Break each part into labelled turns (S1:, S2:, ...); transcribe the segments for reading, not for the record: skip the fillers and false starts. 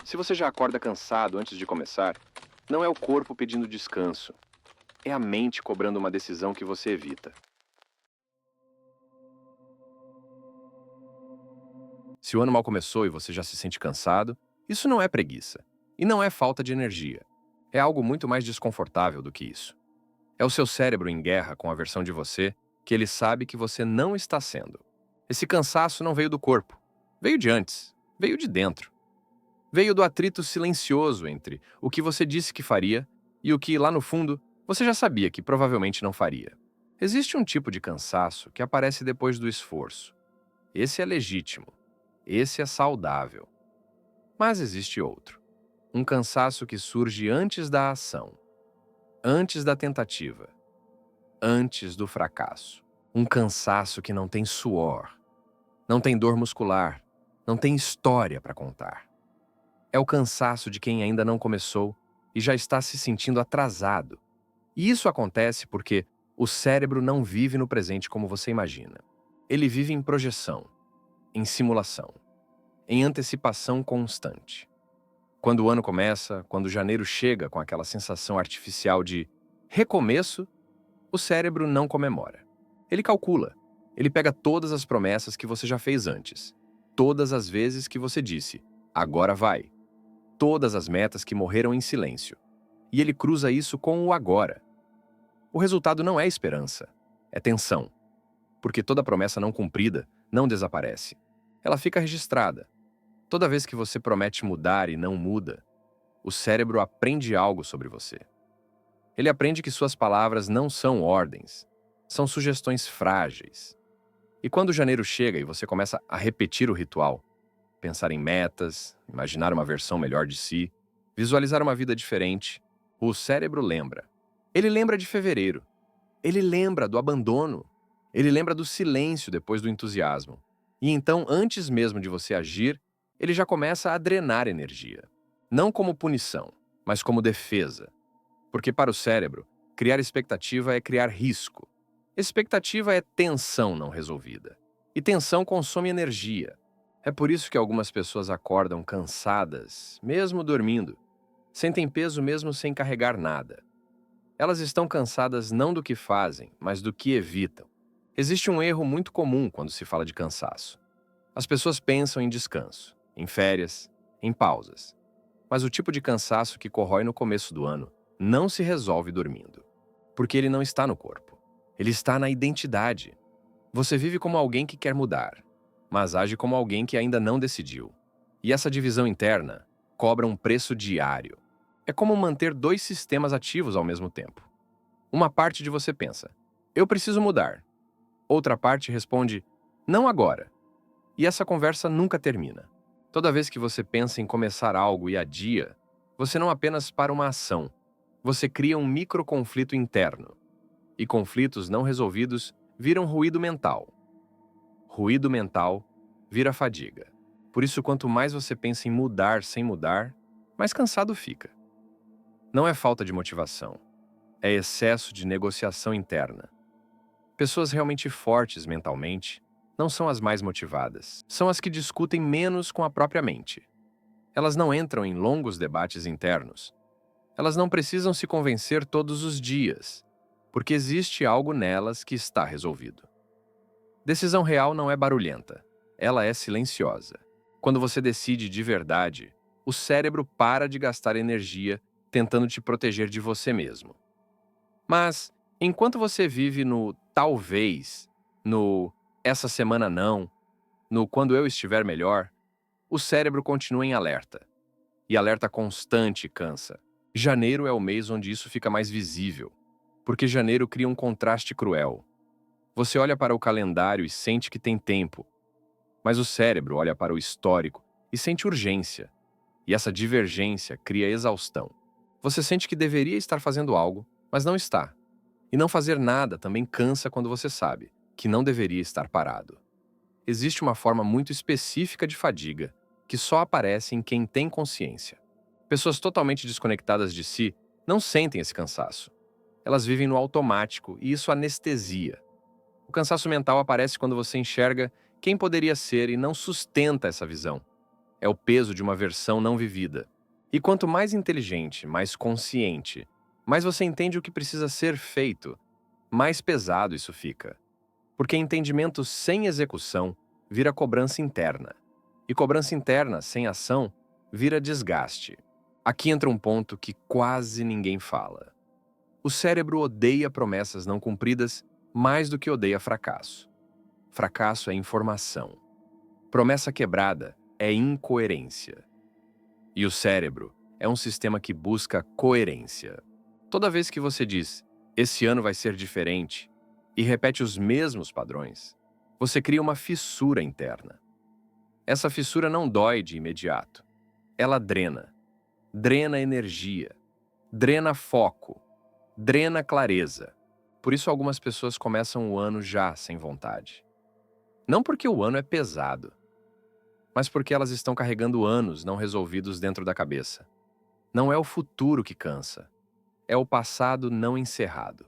S1: Se você já acorda cansado antes de começar, não é o corpo pedindo descanso, é a mente cobrando uma decisão que você evita. Se o ano mal começou e você já se sente cansado, isso não é preguiça. E não é falta de energia. É algo muito mais desconfortável do que isso. É o seu cérebro em guerra com a versão de você que ele sabe que você não está sendo. Esse cansaço não veio do corpo. Veio de antes. Veio de dentro. Veio do atrito silencioso entre o que você disse que faria e o que, lá no fundo, você já sabia que provavelmente não faria. Existe um tipo de cansaço que aparece depois do esforço. Esse é legítimo. Esse é saudável. Mas existe outro. Um cansaço que surge antes da ação, antes da tentativa, antes do fracasso. Um cansaço que não tem suor, não tem dor muscular, não tem história para contar. É o cansaço de quem ainda não começou e já está se sentindo atrasado. E isso acontece porque o cérebro não vive no presente como você imagina. Ele vive em projeção, em simulação, em antecipação constante. Quando o ano começa, quando janeiro chega com aquela sensação artificial de recomeço, o cérebro não comemora. Ele calcula. Ele pega todas as promessas que você já fez antes. Todas as vezes que você disse, agora vai. Todas as metas que morreram em silêncio. E ele cruza isso com o agora. O resultado não é esperança, é tensão. Porque toda promessa não cumprida não desaparece. Ela fica registrada. Toda vez que você promete mudar e não muda, o cérebro aprende algo sobre você. Ele aprende que suas palavras não são ordens, são sugestões frágeis. E quando janeiro chega e você começa a repetir o ritual, pensar em metas, imaginar uma versão melhor de si, visualizar uma vida diferente, o cérebro lembra. Ele lembra de fevereiro. Ele lembra do abandono. Ele lembra do silêncio depois do entusiasmo. E então, antes mesmo de você agir, ele já começa a drenar energia. Não como punição, mas como defesa. Porque para o cérebro, criar expectativa é criar risco. Expectativa é tensão não resolvida. E tensão consome energia. É por isso que algumas pessoas acordam cansadas, mesmo dormindo. Sentem peso mesmo sem carregar nada. Elas estão cansadas não do que fazem, mas do que evitam. Existe um erro muito comum quando se fala de cansaço. As pessoas pensam em descanso, em férias, em pausas. Mas o tipo de cansaço que corrói no começo do ano não se resolve dormindo. Porque ele não está no corpo. Ele está na identidade. Você vive como alguém que quer mudar, mas age como alguém que ainda não decidiu. E essa divisão interna cobra um preço diário. É como manter dois sistemas ativos ao mesmo tempo. Uma parte de você pensa, eu preciso mudar. Outra parte responde, não agora. E essa conversa nunca termina. Toda vez que você pensa em começar algo e adia, você não apenas para uma ação, você cria um microconflito interno. E conflitos não resolvidos viram ruído mental. Ruído mental vira fadiga. Por isso, quanto mais você pensa em mudar sem mudar, mais cansado fica. Não é falta de motivação, é excesso de negociação interna. Pessoas realmente fortes mentalmente não são as mais motivadas, são as que discutem menos com a própria mente. Elas não entram em longos debates internos. Elas não precisam se convencer todos os dias, porque existe algo nelas que está resolvido. Decisão real não é barulhenta, ela é silenciosa. Quando você decide de verdade, o cérebro para de gastar energia tentando te proteger de você mesmo. Mas, enquanto você vive no talvez, no essa semana não, no quando eu estiver melhor, o cérebro continua em alerta. E alerta constante cansa. Janeiro é o mês onde isso fica mais visível, porque janeiro cria um contraste cruel. Você olha para o calendário e sente que tem tempo, mas o cérebro olha para o histórico e sente urgência. E essa divergência cria exaustão. Você sente que deveria estar fazendo algo, mas não está. E não fazer nada também cansa quando você sabe que não deveria estar parado. Existe uma forma muito específica de fadiga, que só aparece em quem tem consciência. Pessoas totalmente desconectadas de si não sentem esse cansaço. Elas vivem no automático e isso anestesia. O cansaço mental aparece quando você enxerga quem poderia ser e não sustenta essa visão. É o peso de uma versão não vivida. E quanto mais inteligente, mais consciente, mais você entende o que precisa ser feito, mais pesado isso fica. Porque entendimento sem execução vira cobrança interna. E cobrança interna sem ação vira desgaste. Aqui entra um ponto que quase ninguém fala. O cérebro odeia promessas não cumpridas mais do que odeia fracasso. Fracasso é informação. Promessa quebrada é incoerência. E o cérebro é um sistema que busca coerência. Toda vez que você diz, esse ano vai ser diferente, e repete os mesmos padrões, você cria uma fissura interna. Essa fissura não dói de imediato. Ela drena. Drena energia. Drena foco. Drena clareza. Por isso algumas pessoas começam o ano já sem vontade. Não porque o ano é pesado, mas porque elas estão carregando anos não resolvidos dentro da cabeça. Não é o futuro que cansa, é o passado não encerrado.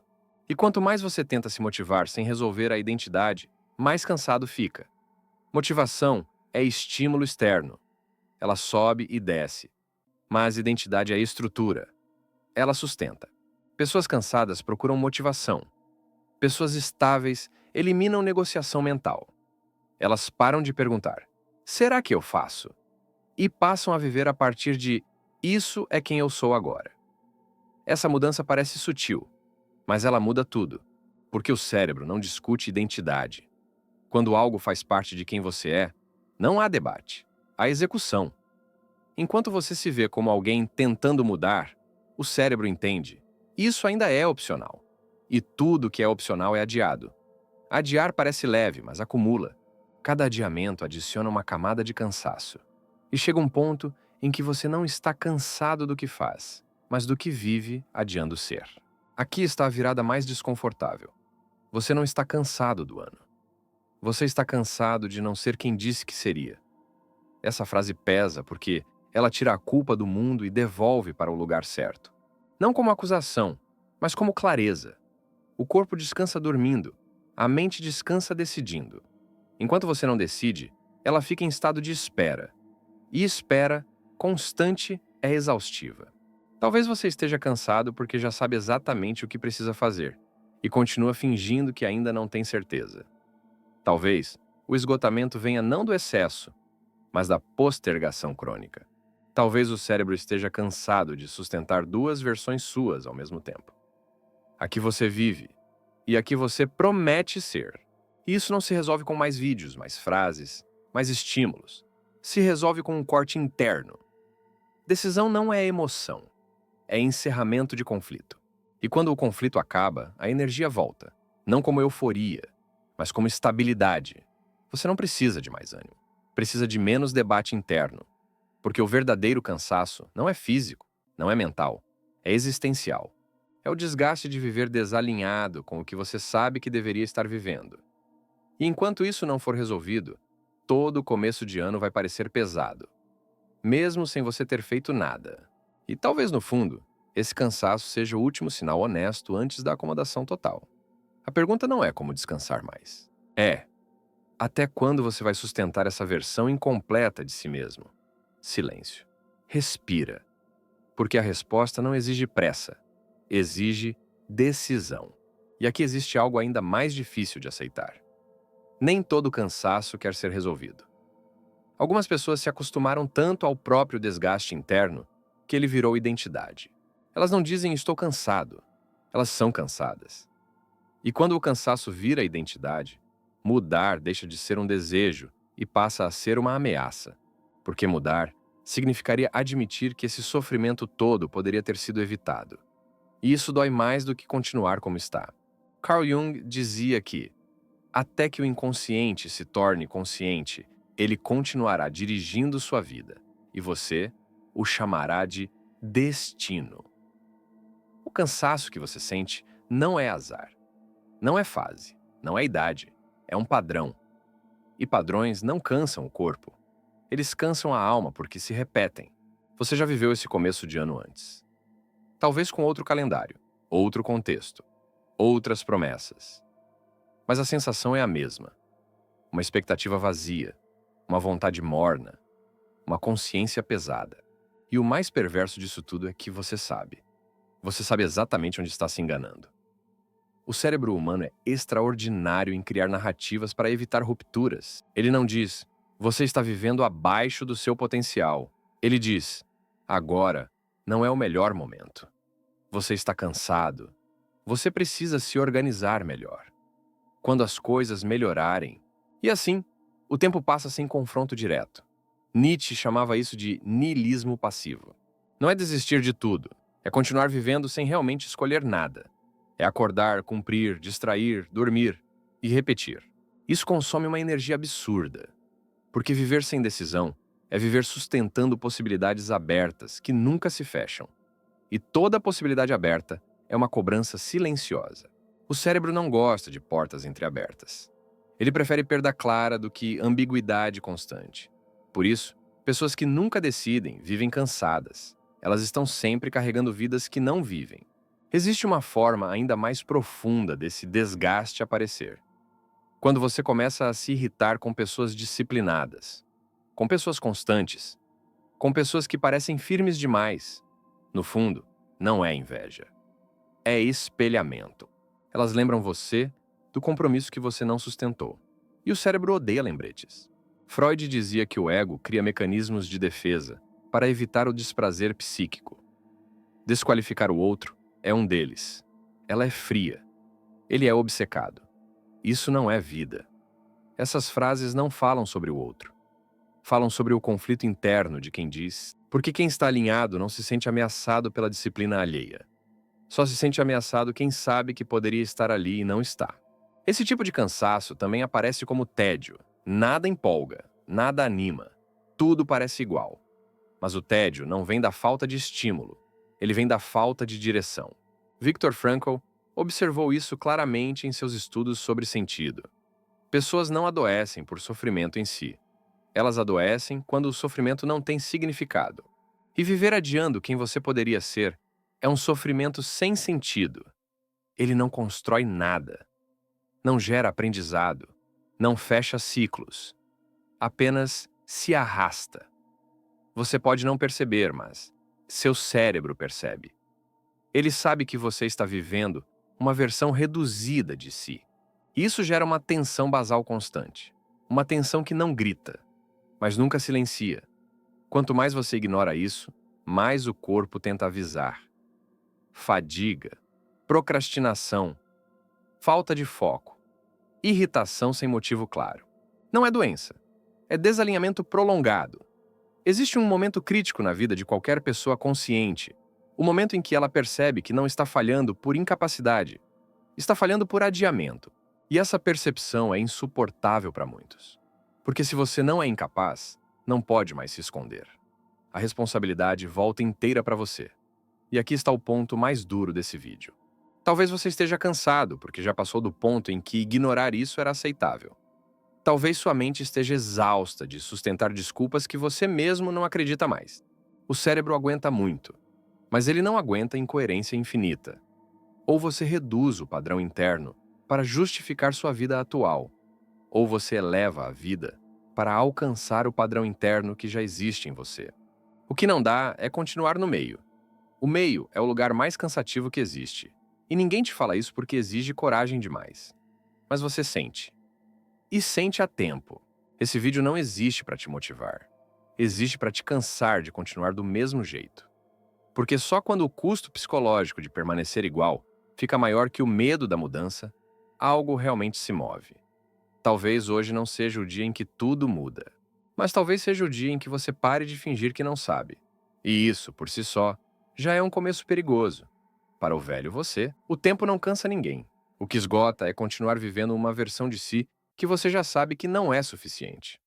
S1: E quanto mais você tenta se motivar sem resolver a identidade, mais cansado fica. Motivação é estímulo externo. Ela sobe e desce. Mas identidade é estrutura. Ela sustenta. Pessoas cansadas procuram motivação. Pessoas estáveis eliminam negociação mental. Elas param de perguntar: será que eu faço? E passam a viver a partir de isso é quem eu sou agora. Essa mudança parece sutil, mas ela muda tudo, porque o cérebro não discute identidade. Quando algo faz parte de quem você é, não há debate, há execução. Enquanto você se vê como alguém tentando mudar, o cérebro entende. Isso ainda é opcional. E tudo que é opcional é adiado. Adiar parece leve, mas acumula. Cada adiamento adiciona uma camada de cansaço. E chega um ponto em que você não está cansado do que faz, mas do que vive adiando ser. Aqui está a virada mais desconfortável. Você não está cansado do ano. Você está cansado de não ser quem disse que seria. Essa frase pesa porque ela tira a culpa do mundo e devolve para o lugar certo. Não como acusação, mas como clareza. O corpo descansa dormindo, a mente descansa decidindo. Enquanto você não decide, ela fica em estado de espera. E espera, constante, é exaustiva. Talvez você esteja cansado porque já sabe exatamente o que precisa fazer e continua fingindo que ainda não tem certeza. Talvez o esgotamento venha não do excesso, mas da postergação crônica. Talvez o cérebro esteja cansado de sustentar duas versões suas ao mesmo tempo. A que você vive e a que você promete ser. E isso não se resolve com mais vídeos, mais frases, mais estímulos. Se resolve com um corte interno. Decisão não é emoção, é encerramento de conflito. E quando o conflito acaba, a energia volta. Não como euforia, mas como estabilidade. Você não precisa de mais ânimo. Precisa de menos debate interno. Porque o verdadeiro cansaço não é físico, não é mental, é existencial. É o desgaste de viver desalinhado com o que você sabe que deveria estar vivendo. E enquanto isso não for resolvido, todo o começo de ano vai parecer pesado, mesmo sem você ter feito nada. E talvez no fundo, esse cansaço seja o último sinal honesto antes da acomodação total. A pergunta não é como descansar mais. É, até quando você vai sustentar essa versão incompleta de si mesmo? Silêncio. Respira. Porque a resposta não exige pressa, exige decisão. E aqui existe algo ainda mais difícil de aceitar. Nem todo cansaço quer ser resolvido. Algumas pessoas se acostumaram tanto ao próprio desgaste interno que ele virou identidade. Elas não dizem estou cansado, elas são cansadas. E quando o cansaço vira identidade, mudar deixa de ser um desejo e passa a ser uma ameaça. Porque mudar significaria admitir que esse sofrimento todo poderia ter sido evitado. E isso dói mais do que continuar como está. Carl Jung dizia que, até que o inconsciente se torne consciente, ele continuará dirigindo sua vida, e você o chamará de destino. O cansaço que você sente não é azar, não é fase, não é idade, é um padrão. E padrões não cansam o corpo. Eles cansam a alma porque se repetem. Você já viveu esse começo de ano antes. Talvez com outro calendário, outro contexto, outras promessas. Mas a sensação é a mesma. Uma expectativa vazia, uma vontade morna, uma consciência pesada. E o mais perverso disso tudo é que você sabe. Você sabe exatamente onde está se enganando. O cérebro humano é extraordinário em criar narrativas para evitar rupturas. Ele não diz, você está vivendo abaixo do seu potencial. Ele diz, agora não é o melhor momento. Você está cansado. Você precisa se organizar melhor. Quando as coisas melhorarem. E assim, o tempo passa sem confronto direto. Nietzsche chamava isso de niilismo passivo. Não é desistir de tudo, é continuar vivendo sem realmente escolher nada. É acordar, cumprir, distrair, dormir e repetir. Isso consome uma energia absurda. Porque viver sem decisão é viver sustentando possibilidades abertas que nunca se fecham. E toda possibilidade aberta é uma cobrança silenciosa. O cérebro não gosta de portas entreabertas. Ele prefere perda clara do que ambiguidade constante. Por isso, pessoas que nunca decidem vivem cansadas. Elas estão sempre carregando vidas que não vivem. Existe uma forma ainda mais profunda desse desgaste aparecer. Quando você começa a se irritar com pessoas disciplinadas, com pessoas constantes, com pessoas que parecem firmes demais. No fundo, não é inveja. É espelhamento. Elas lembram você do compromisso que você não sustentou. E o cérebro odeia lembretes. Freud dizia que o ego cria mecanismos de defesa para evitar o desprazer psíquico. Desqualificar o outro é um deles. Ela é fria. Ele é obcecado. Isso não é vida. Essas frases não falam sobre o outro. Falam sobre o conflito interno de quem diz, porque quem está alinhado não se sente ameaçado pela disciplina alheia. Só se sente ameaçado quem sabe que poderia estar ali e não está. Esse tipo de cansaço também aparece como tédio. Nada empolga, nada anima. Tudo parece igual. Mas o tédio não vem da falta de estímulo. Ele vem da falta de direção. Viktor Frankl observou isso claramente em seus estudos sobre sentido. Pessoas não adoecem por sofrimento em si. Elas adoecem quando o sofrimento não tem significado. E viver adiando quem você poderia ser é um sofrimento sem sentido. Ele não constrói nada. Não gera aprendizado. Não fecha ciclos. Apenas se arrasta. Você pode não perceber, mas seu cérebro percebe. Ele sabe que você está vivendo uma versão reduzida de si. Isso gera uma tensão basal constante. Uma tensão que não grita, mas nunca silencia. Quanto mais você ignora isso, mais o corpo tenta avisar. Fadiga, procrastinação, falta de foco, irritação sem motivo claro. Não é doença, é desalinhamento prolongado. Existe um momento crítico na vida de qualquer pessoa consciente, o momento em que ela percebe que não está falhando por incapacidade, está falhando por adiamento. E essa percepção é insuportável para muitos. Porque se você não é incapaz, não pode mais se esconder. A responsabilidade volta inteira para você. E aqui está o ponto mais duro desse vídeo. Talvez você esteja cansado, porque já passou do ponto em que ignorar isso era aceitável. Talvez sua mente esteja exausta de sustentar desculpas que você mesmo não acredita mais. O cérebro aguenta muito, mas ele não aguenta incoerência infinita. Ou você reduz o padrão interno para justificar sua vida atual, ou você eleva a vida para alcançar o padrão interno que já existe em você. O que não dá é continuar no meio. O meio é o lugar mais cansativo que existe. E ninguém te fala isso porque exige coragem demais. Mas você sente. E sente a tempo. Esse vídeo não existe para te motivar. Existe para te cansar de continuar do mesmo jeito. Porque só quando o custo psicológico de permanecer igual fica maior que o medo da mudança, algo realmente se move. Talvez hoje não seja o dia em que tudo muda. Mas talvez seja o dia em que você pare de fingir que não sabe. E isso, por si só, já é um começo perigoso. Para o velho você, o tempo não cansa ninguém. O que esgota é continuar vivendo uma versão de si que você já sabe que não é suficiente.